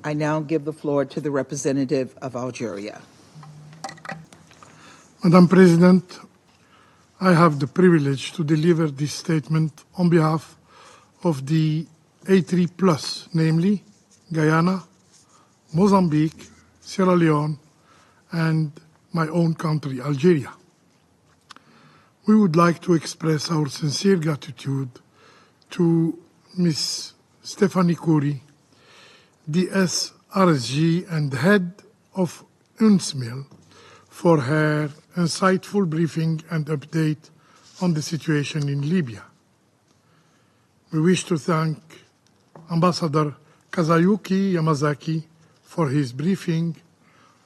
I now give the floor to the representative of Algeria. Madam President, I have the privilege to deliver this statement on behalf of the A3+, namely Guyana, Mozambique, Sierra Leone, and my own country, Algeria. We would like to express our sincere gratitude to Ms. Stephanie Khoury, the SRSG and head of UNSMIL, for her insightful briefing and update on the situation in Libya. We wish to thank Ambassador Kazuyuki Yamazaki for his briefing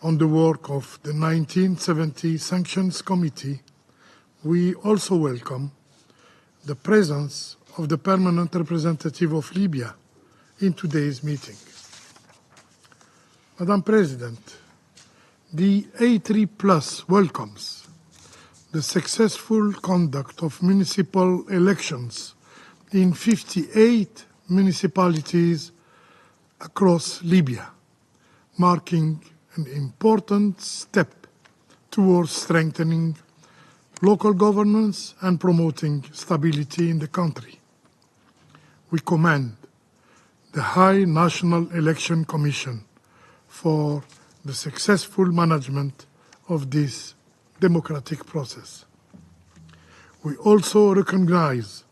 on the work of the 1970 Sanctions Committee. We also welcome the presence of the permanent representative of Libya in today's meeting. Madam President, the A3+ welcomes the successful conduct of municipal elections in 58 municipalities across Libya, marking an important step towards strengthening local governance and promoting stability in the country. We commend the High National Election Commission for the successful management of this democratic process. We also recognize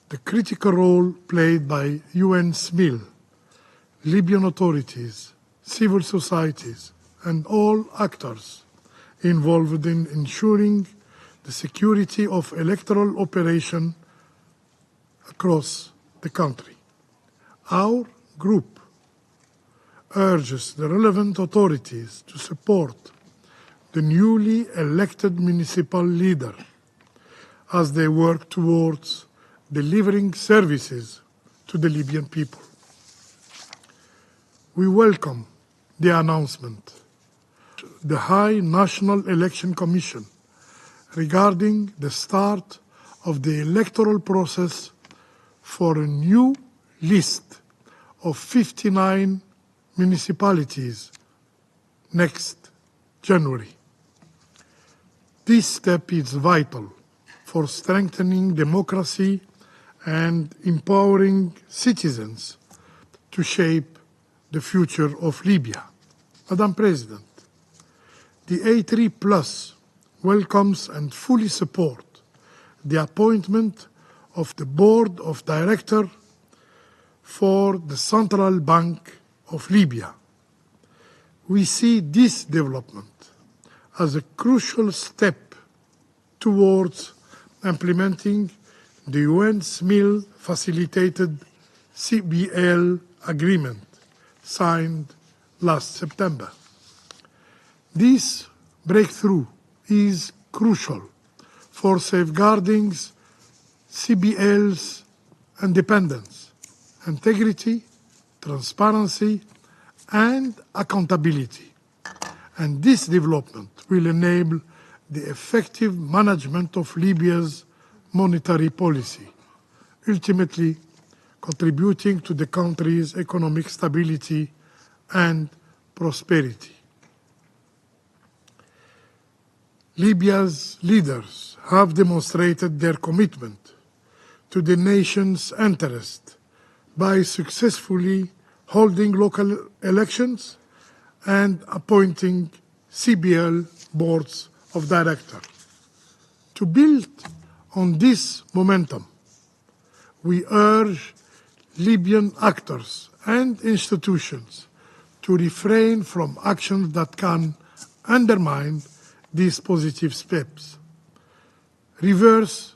the critical role played by UNSMIL, Libyan authorities, civil societies, and all actors involved in ensuring the security of electoral operation across the country. Our group urges the relevant authorities to support the newly elected municipal leader as they work towards delivering services to the Libyan people. We welcome the announcement of the High National Election Commission regarding the start of the electoral process for a new list of 59 municipalities next January. This step is vital for strengthening democracy and empowering citizens to shape the future of Libya. Madam President, the A3+ welcomes and fully supports the appointment of the Board of Directors for the Central Bank of Libya. We see this development as a crucial step towards implementing the UNSMIL facilitated CBL agreement signed last September. This breakthrough is crucial for safeguarding CBL's independence, integrity, transparency, and accountability. And this development will enable the effective management of Libya's monetary policy, ultimately contributing to the country's economic stability and prosperity. Libya's leaders have demonstrated their commitment to the nation's interest by successfully holding local elections and appointing CBL boards of directors. To build on this momentum, we urge Libyan actors and institutions to refrain from actions that can undermine these positive steps, reverse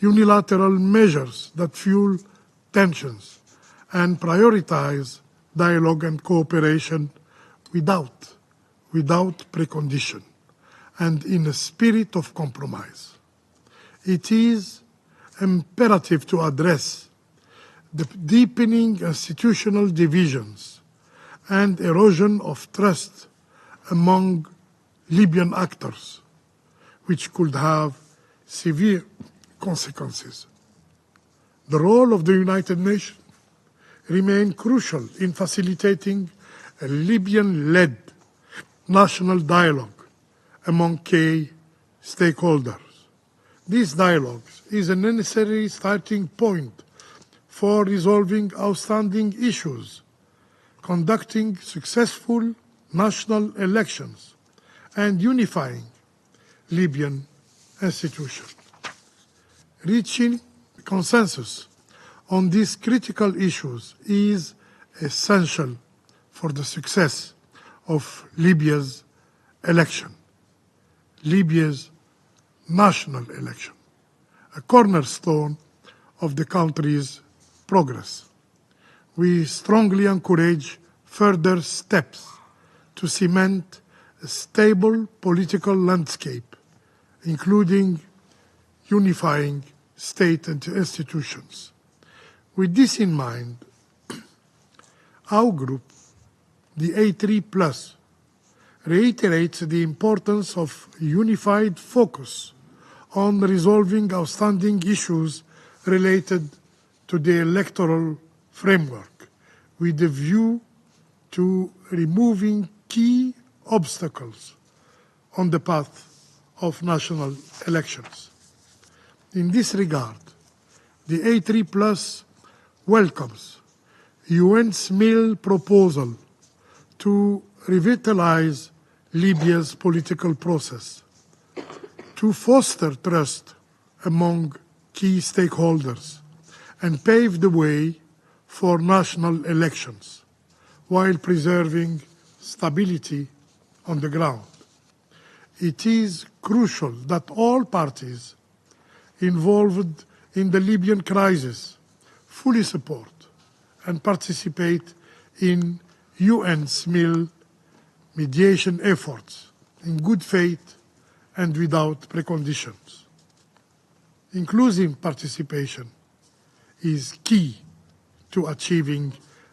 unilateral measures that fuel tensions, and prioritize dialogue and cooperation without precondition and in a spirit of compromise. It is imperative to address the deepening institutional divisions and erosion of trust among Libyan actors, which could have severe consequences. The role of the United Nations remains crucial in facilitating a Libyan-led national dialogue among key stakeholders. This dialogue is a necessary starting point for resolving outstanding issues, conducting successful national elections, and unifying Libyan institutions. Reaching consensus on these critical issues is essential for the success of Libya's election, Libya's national election, a cornerstone of the country's progress. We strongly encourage further steps to cement a stable political landscape, including unifying state and institutions. With this in mind, our group, the A3+, reiterates the importance of unified focus on resolving outstanding issues related to the electoral framework, with a view to removing key obstacles on the path of national elections. In this regard, the A3+ welcomes UN-SMIL proposal to revitalize Libya's political process, to foster trust among key stakeholders, and pave the way for national elections, while preserving stability on the ground. It is crucial that all parties involved in the Libyan crisis fully support and participate in UN-SMIL mediation efforts in good faith and without preconditions. Inclusive participation is key to achieving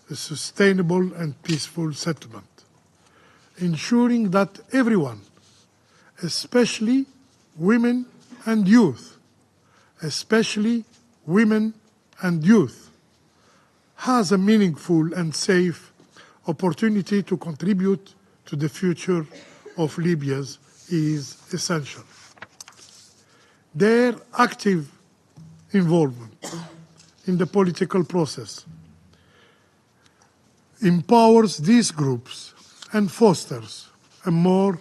a sustainable and peaceful settlement, ensuring that everyone, especially women and youth, has a meaningful and safe opportunity to contribute to the future of Libya is essential. Their active involvement in the political process empowers these groups and fosters a more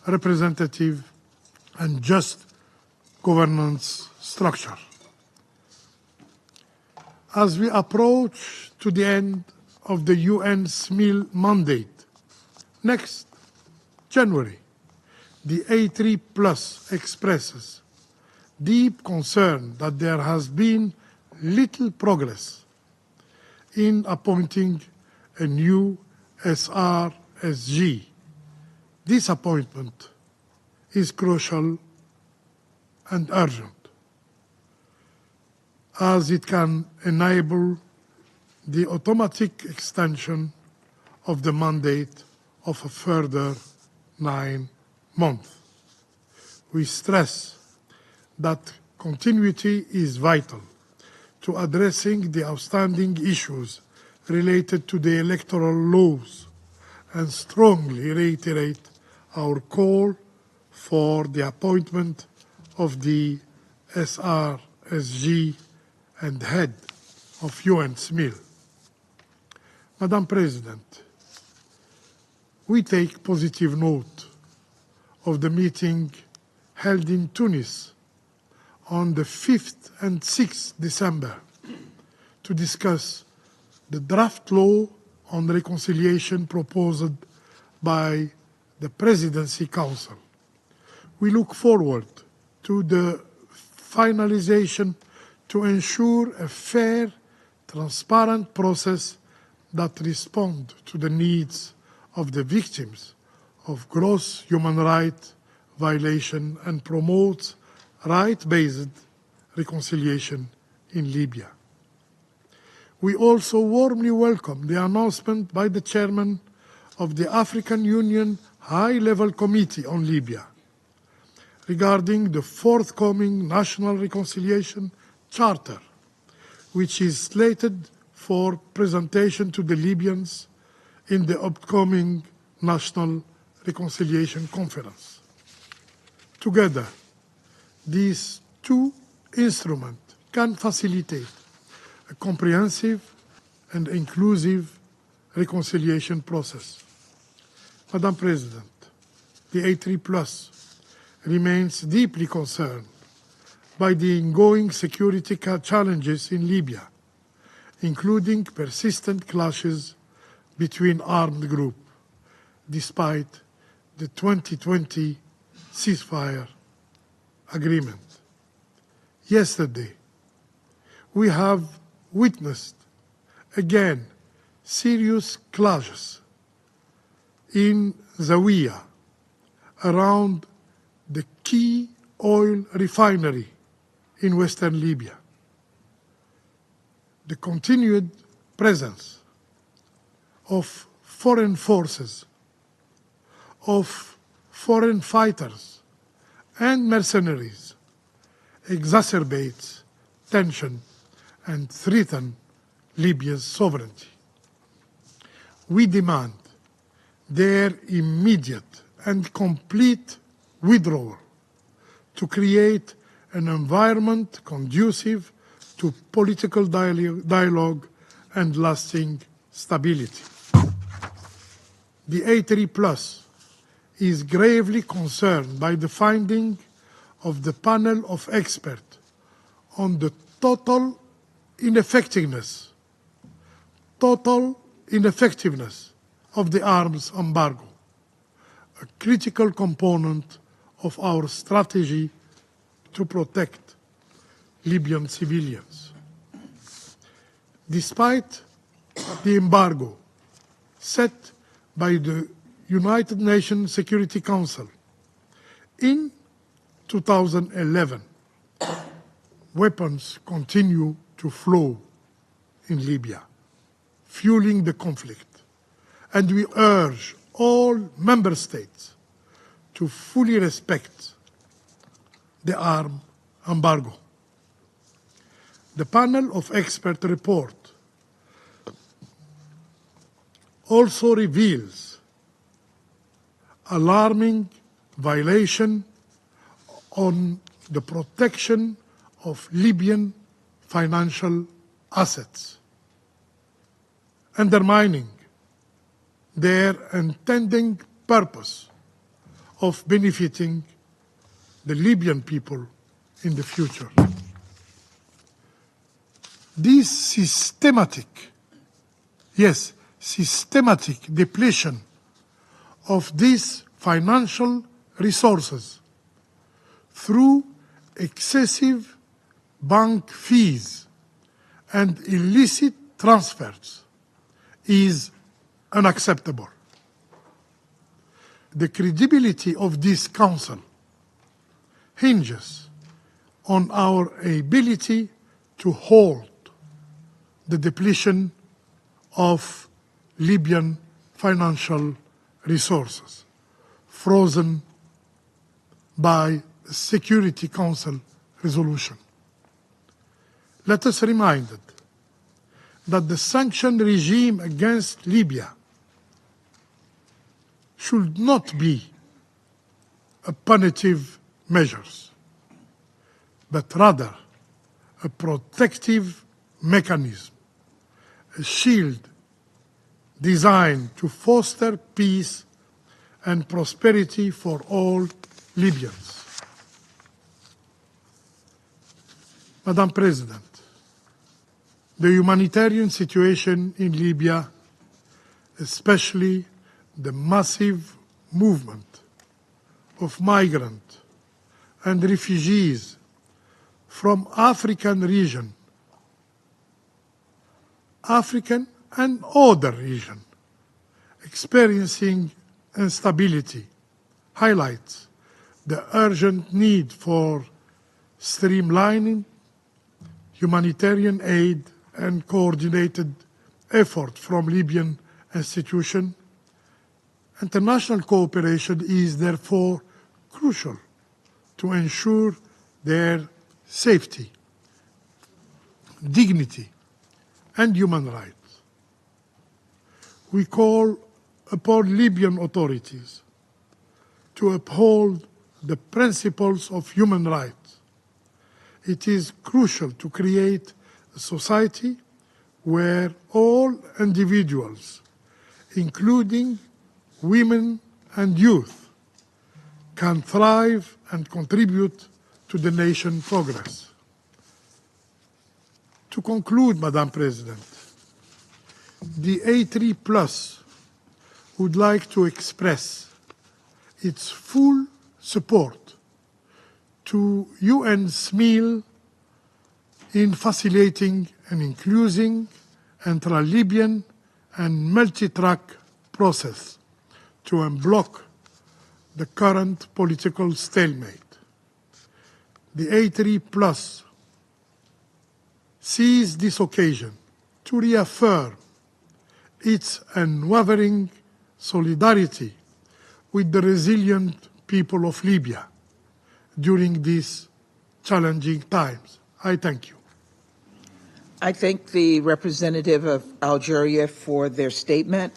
representative and just governance structure. As we approach to the end of the UN-SMIL mandate next January, the A3+ expresses deep concern that there has been little progress in appointing a new SRSG. This appointment is crucial and urgent, as it can enable the automatic extension of the mandate of a further 9 months. We stress that continuity is vital to addressing the outstanding issues related to the electoral laws, and strongly reiterate our call for the appointment of the SRSG and head of UN-SMIL. Madam President, we take positive note of the meeting held in Tunis on the 5th and 6th December to discuss the draft law on reconciliation proposed by the Presidency Council. We look forward to the finalization to ensure a fair, transparent process that responds to the needs of the victims of gross human rights violation and promotes right-based reconciliation in Libya. We also warmly welcome the announcement by the chairman of the African Union High-Level Committee on Libya regarding the forthcoming National Reconciliation Charter, which is slated for presentation to the Libyans in the upcoming National Reconciliation Conference. Together, these two instruments can facilitate a comprehensive and inclusive reconciliation process. Madam President, the A3 Plus remains deeply concerned by the ongoing security challenges in Libya, including persistent clashes between armed groups, despite the 2020 ceasefire agreement. Yesterday, we have witnessed again serious clashes in Zawiya around the key oil refinery in western Libya. The continued presence of foreign forces, of foreign fighters and mercenaries exacerbates tension and threatens Libya's sovereignty. We demand their immediate and complete withdrawal to create an environment conducive to political dialogue and lasting stability. The A3 Plus is gravely concerned by the finding of the panel of experts on the total ineffectiveness of the arms embargo, a critical component of our strategy to protect Libyan civilians. Despite the embargo set by the United Nations Security Council in 2011, weapons continue to flow in Libya, fueling the conflict. And we urge all member states to fully respect the arms embargo. The panel of expert report also reveals alarming violation on the protection of Libyan financial assets, undermining their intended purpose of benefiting the Libyan people in the future. This systematic depletion of these financial resources through excessive bank fees and illicit transfers is unacceptable. The credibility of this Council hinges on our ability to halt the depletion of Libyan financial resources frozen by the Security Council resolution. Let us remind that the sanction regime against Libya should not be a punitive measure, but rather a protective mechanism, a shield designed to foster peace and prosperity for all Libyans. Madam President, the humanitarian situation in Libya, especially the massive movement of migrants and refugees from African and other regions experiencing instability, highlights the urgent need for streamlining humanitarian aid and coordinated effort from Libyan institutions. International cooperation is therefore crucial to ensure their safety, dignity, and human rights. we call upon Libyan authorities to uphold the principles of human rights. It is crucial to create a society where all individuals, including women and youth, can thrive and contribute to the nation's progress. To conclude, Madam President, the A3 Plus would like to express its full support to UN SMIL in facilitating an inclusive, intra-Libyan and multi-track process to unblock the current political stalemate. The A3 Plus sees this occasion to reaffirm its unwavering solidarity with the resilient people of Libya during these challenging times. I thank you. I thank the representative of Algeria for their statement.